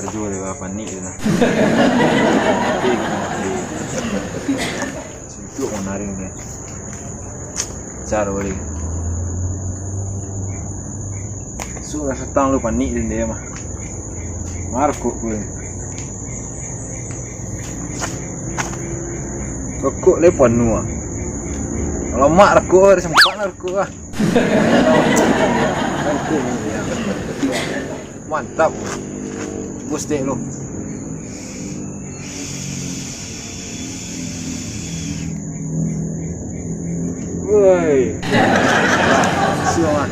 kerja dia panik dia nah. Sibuk menaring dia. Cara boleh. Sudah setang lu panik dia mah. Markuk gue. Rokok lepon nuah. Kalau mak rokok sempat rokok ah. Mantap. Bos deh lo. Woi. Siang ah.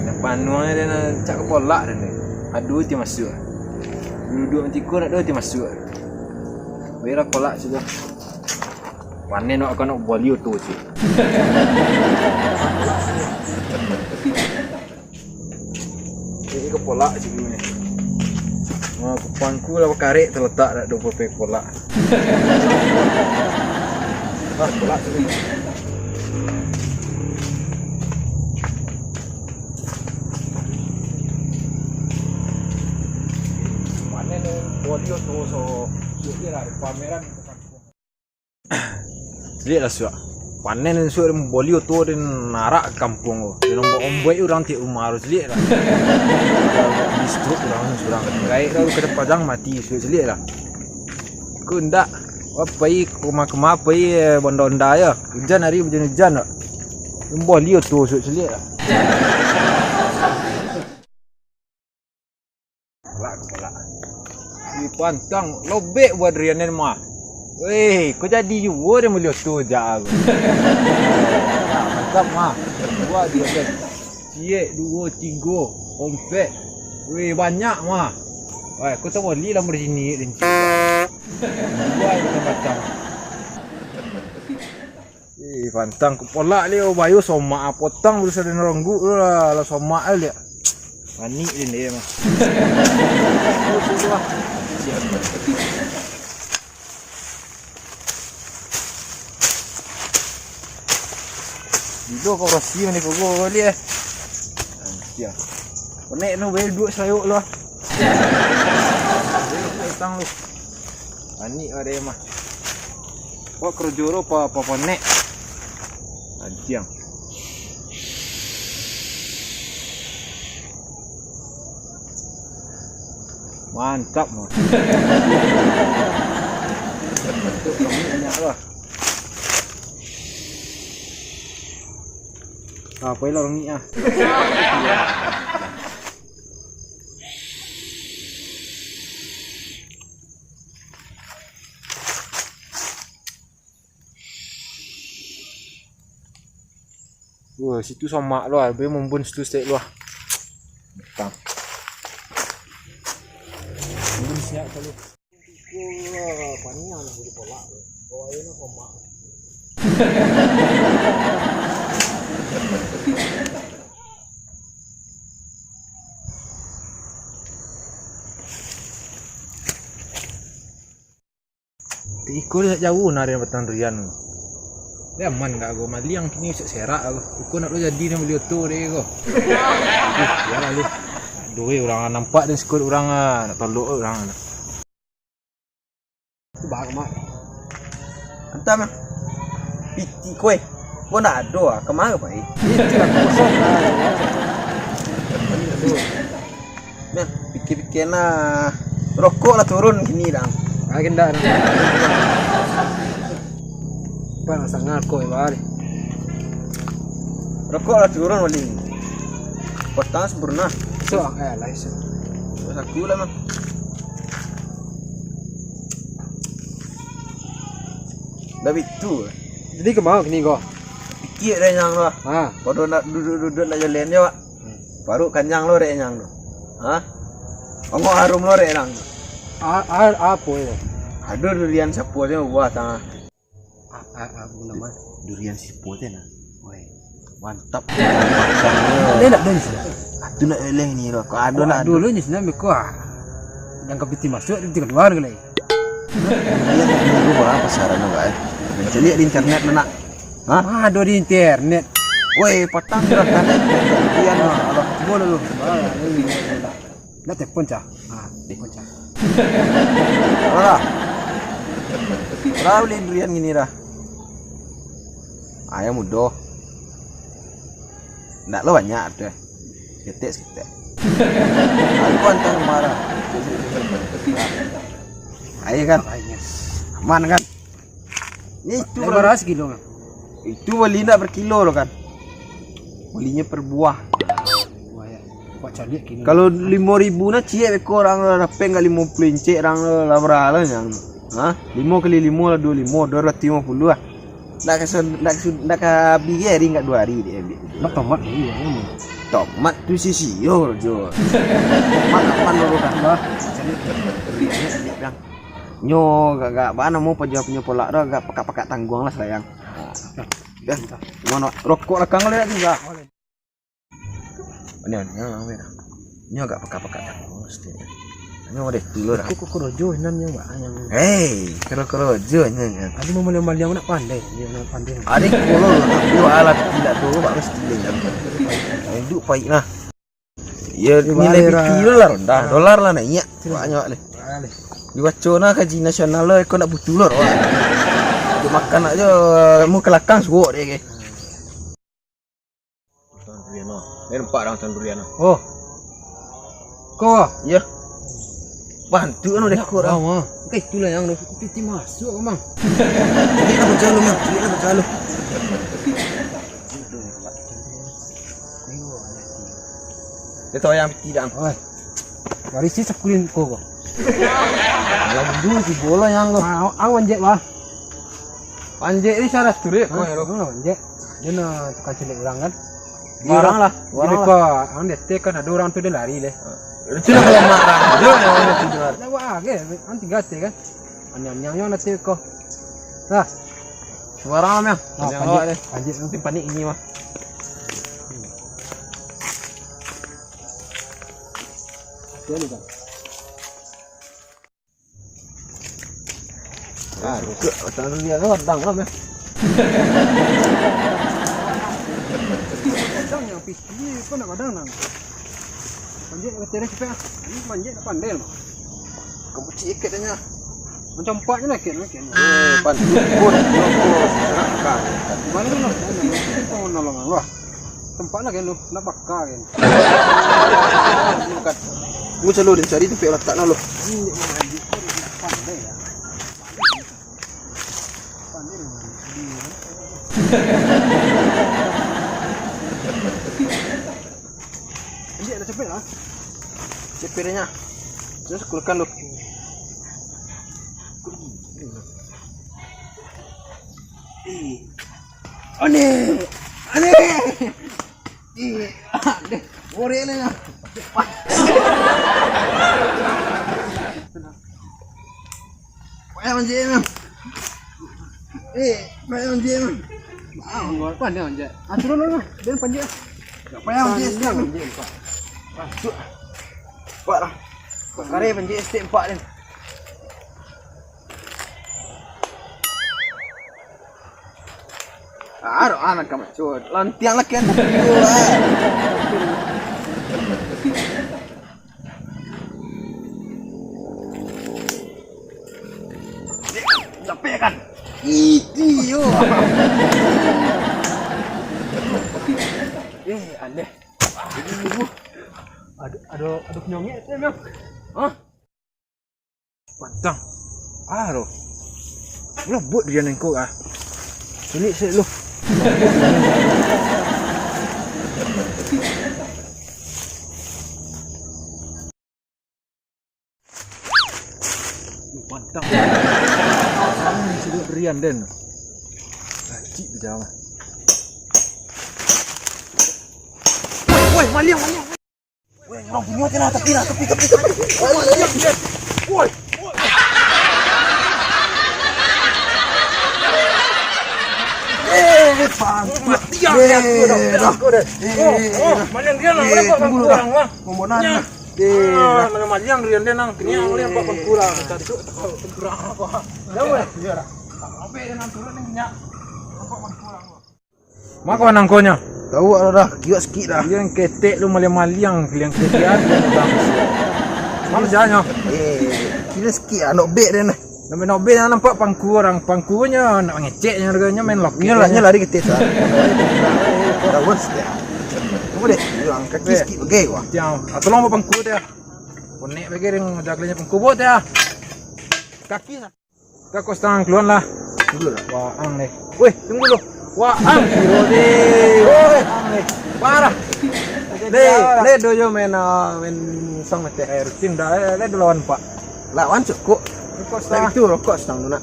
Depan nuah dia nak cak kepolak dia ni. Aduh dia masuk. Duduk nanti kau nak dia masuk. Berak kolak sudah. Panen nak kena bolio tu je. Ini kepolak je ni. Kupangku lah karet terletak dak 20 pek kolak. Kolak tu. Panen bolio tu so dia lah pameran. Lihat lah suak. Panen suak bolio tu dan narak kampung tu. Dia nombor omboi orang tiap rumah harus lihat lah. Distruk orang surang. Baik kalau ke depan mati suak lihat lah. Ku ndak. Apa kemah pai bonda-bonda ya. Hujan hari hujan tak. Bolio tu suak lihat lah. Kelak. Di pantang lobek buat rianan mah. Weh, kau jadi juga dia mulia tu je aku. Mantap mah. Dua dia kan. Ciek, 2, 3, ompet. Weh, banyak mah. Weh, kau tahu boleh lah bersini dan ciek. Dua dia macam. Pantang kepolak dia bayu somak potong berusaha dan ronggu lah somak dia. Panik dia mah. Dulu kau rasi ni kau boleh ya. Konek no bel duk sayuk lah. Tang lu. Ani ada mah. Kau kerja ro apa konek. Anjing. Mantap mah. Banyak lah. Apa lah orang ni ah. Wah, situ sama lu ah, be mumbun situ stek lu ah. Betang. Mumbun siap kalau. Wah, panjang boleh polak. Bawa ini sama. Ikut dia jauh nari batang durian. Dia aman enggak gua maliang kini usik serak aku. Ikut nak lu jadi ni beli tu dia gua. Ya lalu. Doi orang nampak dan sekut orang nak tolok orang. Tu bag mak. Antam. Piti kue. Kau nak ada ke mana pai? Itulah kosong lah. Men, pikir-pikir nah. Rokok lah turun gini dah. Agenda dah. Apa nak sangat kau balik. Rokok lah turun paling. Potong sempurna. So, lah isu. Terus aku lah mah. Dah itu. Jadi ke mana ni kau? Pikir dah yang lah. Ha. Kau nak duduk nak jalan je, Pak. Baru kanjang lo rek yang lo. Ha? Ngomong harum lo rek yang. Apa itu? Ada durian siapa je buah tengah. Apa nama? Durian siapa je nah. Woi, mantap. Dia nak beli sini. Atu nak eleh ni lo. Kau ada nak dulu ni sebenarnya kau. Yang kau piti masuk dia keluar ke lagi. Dia ni berapa pasaran lo guys? Mencari di internet mana? Hah? Ada di internet. Woi, petang gerak kan? Durian lo. Boleh lu. Nak telepon cah. Bocah. Ora. Ora beli durian gini dah. Ayam mudo. Ndak lo banyak deh. Seketek. Aku antang marah. Ayo kan. Aman kan? Ini itu Berapa kilo Bang? itu beli ndak per kilo lo kan. Belinya per buah. Wah ya. Bocah dia kini. Kalau 5.000 na cie beko orang la peng kali 50 inci orang la berala yang. Hah? 5 kali 5 lah 25 250 lah. Nak ka bigi hari enggak 2 hari dia ambil. Nak tomat ni ya. Tomat tu sisi yo jo. Tomat apa lo kan bah. Biang. Nyo gak mana mau paja punya pola dah gak pakat-pakat tanggung lah sayang. Dah. Mana rokok lah kang lihat juga. Ini Nyo agak pakat-pakat tanggung mesti. Nyo deh dulu dah. Aku kerojo nan yang banyak. Hei, kerojo nya. Ada mau malam nak pandai. Dia nak pandai. Adik kalau tapi alat tidak tu pak mesti dia. Hidup baik lah. Ya nilai kilo lah rendah, dolar lah naik banyak leh. Di wacana kaji nasional lah, kau nak butuh lor. Untuk makan aja, mau kelakang suruh dia ke. Tuan durian lah, ni nampak orang tuan durian lah. Oh. Kau? Ya. Bantu anu deh kau orang. Mah. Okey, itulah yang nak piti masuk Bang. Ini nak berjalan mah, ini nak berjalan. Dia tahu yang tidak. Oi. Mari si sakulin ko. Yang dulu si bola yang lo. Ang wanjek bah. Panjek ni syarat turik kau yang lo. Wanjek. Dia nak tukang cilik orang kan. Barang lah. Jadi kau, ang dia kan ada orang tu dia lari leh. Itu nak kalau marah. Dia yang orang tidur. Nak buat ke? Ang tiga kan. Anyang-anyang nanti kau. Dah. Barang lah yang. Yang awak deh. Panjek Nanti panik ini mah. dia ni kan. Ah, macam dia tu rendang lah meh. Kadang yang pisi kau nak kadang nang. Panjek kata dia siapa? Ini panjek nak pandai mah. Kamu ciket nya. Macam empatnya nak kan. Pantu pun rokok serahkan. Mana tu nak? Kau nolong Allah. Tempatnya kan lu nak bakar kan. Bukan. Mu calo dia cari tempat letak nak lo. Ini panjek pandai lah. Pandai lah. Panjek dah cepet lah. Cepetnya. Terus kulkan lo. Aneh. Boleh lah. Payah macam payah macam. Gua pandai panjek. Turun lah. Dia panjek. Tak payah macam. Masuk. Pak lah. Kare panjek step 4 ni. Aduh anak kamu cut. Lantiang lah kan. Sampai kan. Itu yo. Aneh. Ada penyongit tu memang. Hah? Pantang. Lo. Lo buat dia nengkok ah. Sulit lo. Pantang. Ini sudah berian den. Haji berjalan. Woi, maliang. Woi, orang punya kena tepi. Woi. Mati ya. Maliang dia nang berapa kurang mah. Momonanya. Mana maliang dia nang kenyang liang apa kurang. Cacuk kurang apa. Ya weh. Apa dia nang turun kenyang. Apa kurang. Mak kau nangkonya. Tahu dah, kiok sikit dah. Yang ketek lu maliang-maliang, yang ketek dia udah. Mana jalannya? Kira sikit lah, nak bet dia nah. Nak ben nampak pangku orang. Pangkunya nak ngeceknya harganya main lock. Nyala lari ke tes ah. Dah bos dia. Kamu deh, hilang kaki sikit bagai wah. Tiang, tolong bawa pangku dia. Konek bagi ring jaglanya pangku buat dia. Kaki nak. Kau setengah keluar lah. Dulu lah. Wah, ang nih. Wih, tunggu lu. Wah, ang. Wih, ang nih. Parah. Le doyo main song mete. Rutin dah, le lawan Pak. Lawan cukup. Kau Tak setengah. itu rokok setang tu nak.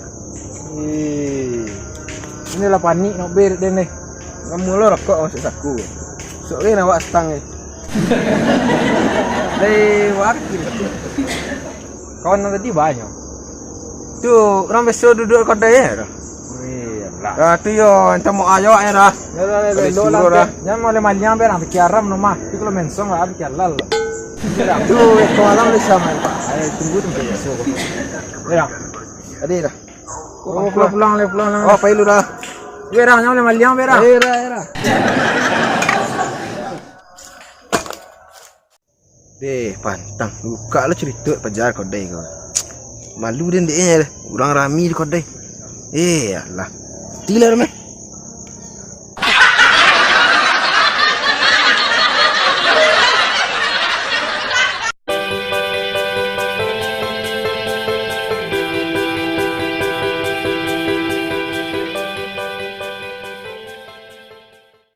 Inilah panik nak ber dia nih. Kamu lo rokok masuk saku. Sok ni nak buat setang ni. Wakil. Kawan tadi banyak. Tu orang biasa duduk kedai ya. Wih, lah. Ah tu yo, entah mau ayo ya dah. Ya, suruh dah. jangan mau lemahnya ber, ambil kiaram nomah. Tapi kalau mensong lah, ambil kialal. Tu kau alam ni sama pak. Ayo tunggu besok. Ya. Ada dah. Oh, pulang. Oh, pai lu dah. Berang, jangan lemahnya berang. Era. Deh, pantang. Buka lah cerita pajar kedai kau. Malu dia ndeknya. Orang rami di kedai. Alah. Tila dah meh.